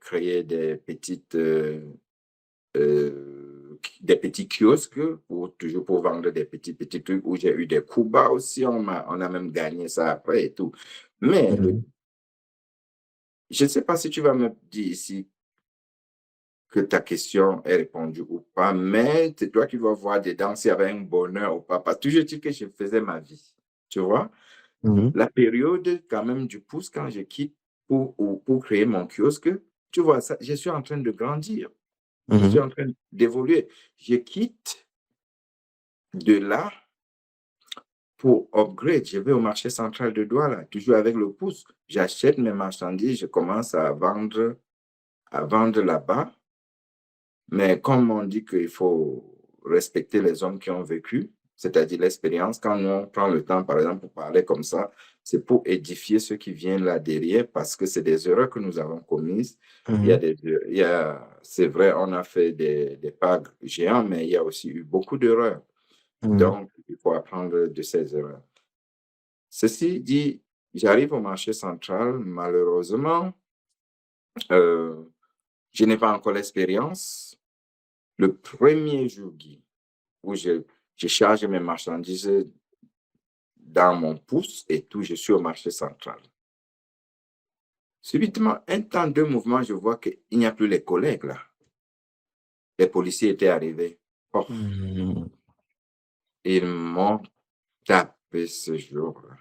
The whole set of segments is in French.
créé des petits kiosques toujours pour vendre des petits trucs où j'ai eu des coups bas aussi. On a même gagné ça après et tout. Mais Mhm. je ne sais pas si tu vas me dire ici que ta question est répondue ou pas, mais c'est toi qui vas voir dedans s'il y avait un bonheur ou pas. Parce que toujours dit que je faisais ma vie. Tu vois? Mhm. La période quand même du pouce, quand je quitte pour créer mon kiosque, tu vois, ça, je suis en train de grandir. Je suis Mhm. en train d'évoluer. Je quitte de là pour upgrade. Je vais au marché central de Douala, toujours avec le pouce. J'achète mes marchandises, je commence à vendre là-bas. Mais comme on dit qu'il faut respecter les hommes qui ont vécu, c'est-à-dire l'expérience, quand on prend le temps, par exemple, pour parler comme ça, c'est pour édifier ceux qui viennent là derrière parce que c'est des erreurs que nous avons commises. Mhm. C'est vrai, on a fait des pas géants, mais il y a aussi eu beaucoup d'erreurs. Mhm. Donc, il faut apprendre de ces erreurs. Ceci dit, j'arrive au marché central, malheureusement, euh, je n'ai pas encore l'expérience. Le premier jour, Guy, où je charge mes marchandises dans mon pouce et tout, je suis au marché central. Subitement, un temps, deux mouvements, je vois qu'il n'y a plus les collègues là. Les policiers étaient arrivés. Oh, Mhm. ils m'ont tapé ce jour-là.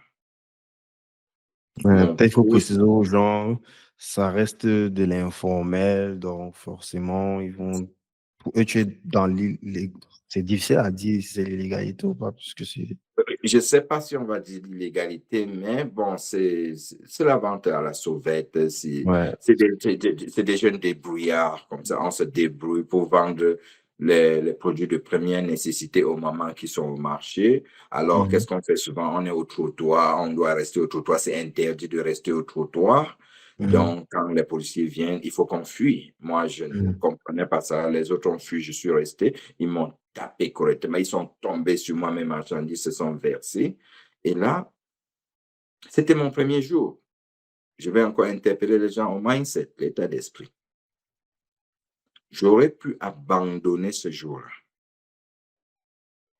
Mon Peut-être il faut pouce, préciser aux gens, ça reste de l'informel, donc forcément, ils vont. Pour eux, tu es dans c'est difficile à dire si c'est l'illégalité ou pas, puisque c'est. je ne sais pas si on va dire l'illégalité, mais bon, c'est la vente à la sauvette. Ouais. C'est des jeunes débrouillards, comme ça. On se débrouille pour vendre les produits de première nécessité au moment qu'ils sont au marché. Alors, Mhm. qu'est-ce qu'on fait souvent? On est au trottoir, on doit rester au trottoir. C'est interdit de rester au trottoir. Mhm. Donc, quand les policiers viennent, il faut qu'on fuit. Moi, je ne Mhm. comprenais pas ça. Les autres ont fui, je suis resté. Ils m'ont tapé correctement. Ils sont tombés sur moi, mes marchandises se sont versées. Et là, c'était mon premier jour. Je vais encore interpeller les gens au mindset, l'état d'esprit. J'aurais pu abandonner ce jour-là,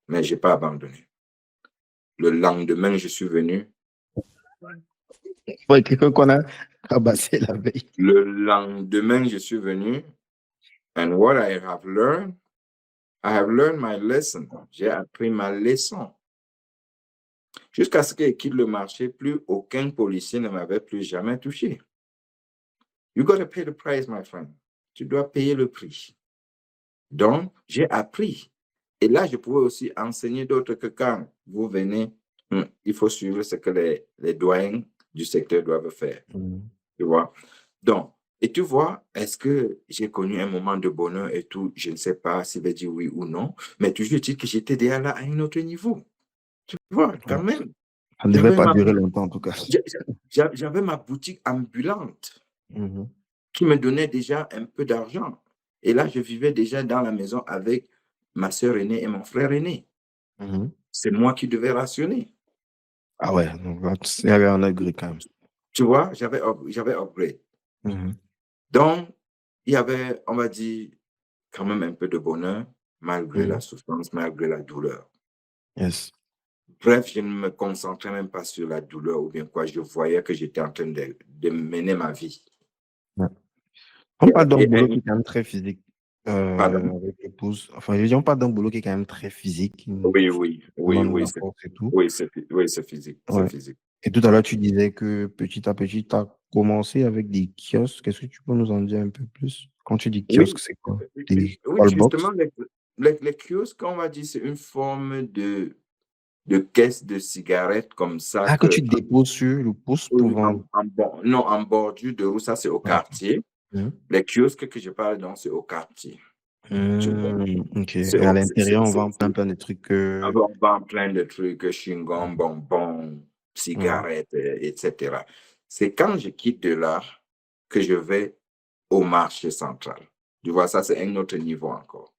mais je n'ai pas abandonné. Le lendemain, je suis venu. Ouais, quelqu'un qu'on a rabassé la veille. Le lendemain, je suis venu. And what I have learned my lesson. J'ai appris ma leçon. Jusqu'à ce qu'il quitte le marché, plus aucun policier ne m'avait plus jamais touché. You gotta pay the price, my friend. Tu dois payer le prix. Donc, j'ai appris. Et là, je pouvais aussi enseigner d'autres que quand vous venez, il faut suivre ce que les doyens du secteur doivent faire. Mhm. Tu vois? Donc, et tu vois, est-ce que j'ai connu un moment de bonheur et tout? Je ne sais pas s'il va dire oui ou non, mais toujours dit que j'étais déjà là à un autre niveau. Tu vois, Ouais. quand même. Ça ne devait J'avais pas ma, durer longtemps, en tout cas. j'avais ma boutique ambulante Mhm. qui me donnait déjà un peu d'argent. Et là, je vivais déjà dans la maison avec ma sœur aînée et mon frère aîné. Mhm. C'est moi qui devais rationner. Ah ouais, donc là, il y avait un upgrade quand même. Tu vois, j'avais upgrade. Mhm. Donc, il y avait, on va dire, quand même un peu de bonheur, malgré la Mhm. souffrance, malgré la douleur. Yes. Bref, je ne me concentrais même pas sur la douleur ou bien quoi. Je voyais que j'étais en train de mener ma vie. Ouais. On parle d'un Et, boulot qui est quand même très physique pardon? avec le pouce. Enfin, je veux dire, on parle d'un boulot qui est quand même très physique, qui Oui, oui, oui, demande de oui, la force et tout. oui, c'est physique, c'est Ouais. physique. Et tout à l'heure, tu disais que petit à petit, tu as commencé avec des kiosques. Est-ce que tu peux nous en dire un peu plus? Quand tu dis Oui, kiosque, c'est quoi? Des oui, call box? justement, les kiosques, on va dire, c'est une forme de caisse de cigarettes comme ça Ah, que tu que, déposes sur le pouce pour oui, vendre. non, en bordure de route, ça c'est au Ah. quartier. Mhm. Les kiosques que je parle, donc, c'est au quartier. Tu vois, Ok. c'est Et à l'intérieur, on vend plein de trucs. on vend plein de trucs, chewing-gum, bonbons, Mhm. cigarettes, etc. C'est quand je quitte de là que je vais au marché central. Tu vois, ça, c'est un autre niveau encore.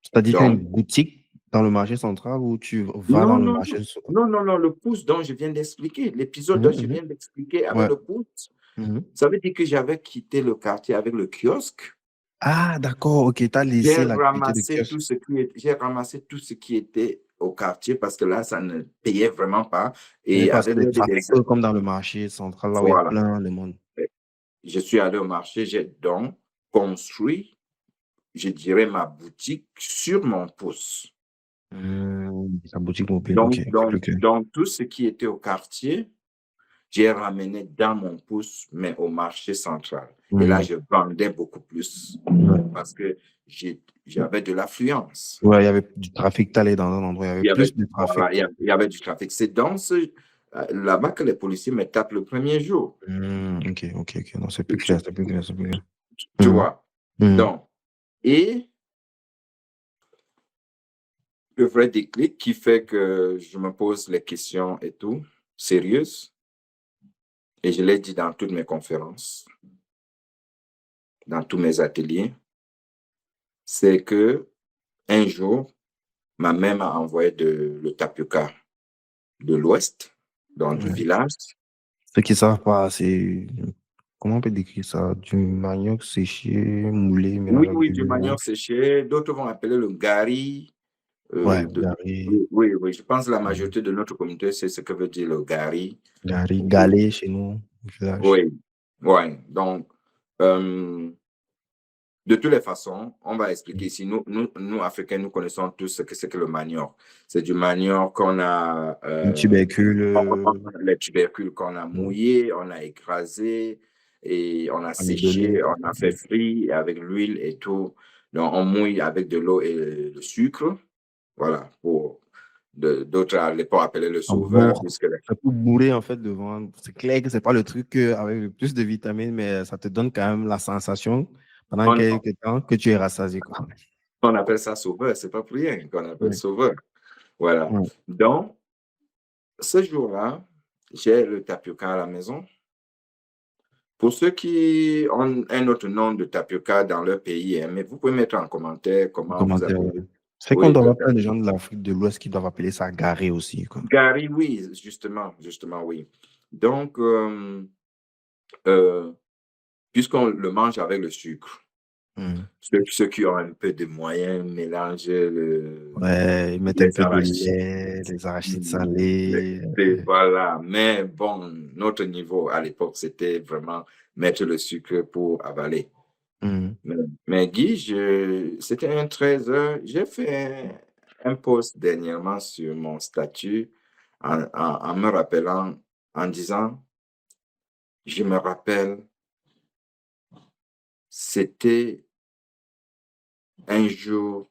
C'est-à-dire, tu as une Donc, boutique dans le marché central où tu vas dans non, le non, marché. non, non, non, non, le pouce dont je viens d'expliquer, l'épisode Mhm, dont je mhm. viens d'expliquer avec Ouais. le pouce. Mmh. Ça veut dire que j'avais quitté le quartier avec le kiosque. Ah d'accord, OK, tu as laissé l'activité de kiosque. J'ai ramassé tout ce qui était au quartier parce que là, ça ne payait vraiment pas Il y avait et pas assez avec de l'aide des trafic, comme dans le marché central, là où il y a voilà. plein de monde. Je suis allé au marché, j'ai donc construit, je dirais, ma boutique sur mon pouce. La boutique mobile, OK, Donc c'est donc plus clair. donc tout ce qui était au quartier, j'ai ramené dans mon pouce, mais au marché central et là, Mmh. je vendais beaucoup plus Ouais. parce que j'avais de l'affluence. Ouais, il y avait du trafic, tu allais dans un endroit, il y avait Il y avait plus de trafic. voilà, il y avait du trafic. C'est dans là-bas que les policiers me tapent le premier jour, OK, OK, OK. Non, c'est plus tu clair, c'est plus clair, c'est plus clair. tu Mmh. vois? Mmh. Donc et le vrai déclic qui fait que je me pose les questions et tout, sérieuses, et je l'ai dit dans toutes mes conférences, dans tous mes ateliers, c'est que un jour, ma mère m'a envoyé le tapioca de l'Ouest, donc du Ouais. village. Ceux qui savent pas, c'est comment on peut décrire ça? Du manioc séché, moulé, Oui, mélangé avec oui, de du l'eau. manioc séché, d'autres vont appeler le gari. Ouais, De gari, oui, oui, oui, je pense que la mmh, majorité de notre communauté sait ce que veut dire le gari. gari, Oui, galé chez nous, au village. oui, ouais, donc de toutes les façons, on va expliquer ici. Nous, Africains, nous connaissons tous ce que c'est que le manioc. C'est du manioc qu'on a, Un tubercule, les tubercules qu'on a mmh, mouillés, on a écrasé et on a amidonné. séché, on a fait frire avec l'huile et tout. Donc, on mouille avec de l'eau et le sucre. Voilà, d'autres à l'époque appelaient le En sauveur, bourre. puisque Ça peut bourrer en fait devant. C'est clair que c'est pas le truc avec le plus de vitamines, mais ça te donne quand même la sensation pendant on, quelques temps que tu es rassasié, quoi. on appelle ça sauveur, c'est pas pour rien qu'on appelle Ouais. sauveur. Voilà. Ouais. Donc, ce jour-là, j'ai le tapioca à la maison. Pour ceux qui ont un autre nom de tapioca dans leur pays, hein, mais vous pouvez mettre en commentaire En comment vous commentaire, appelez. ouais. C'est qu'on Oui, doit le avoir plein de gens de l'Afrique de l'Ouest qui doivent appeler ça garé aussi, quoi. gari, oui, justement, oui. Donc, euh, puisqu'on le mange avec le sucre, Mmh. ceux qui ont un peu de moyens mélangent Ouais, ils mettent un les peu de arachides. lait, les arachides Mmh, salés. voilà, mais bon, notre niveau à l'époque, c'était vraiment mettre le sucre pour avaler. Mmh. Mais mais Guy, c'était un 13 heures. J'ai fait un post dernièrement sur mon statut en me rappelant, en disant: «Je me rappelle, c'était un jour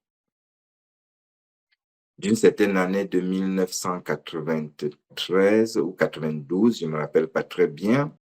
d'une certaine année de 1993 ou 92, je me rappelle pas très bien.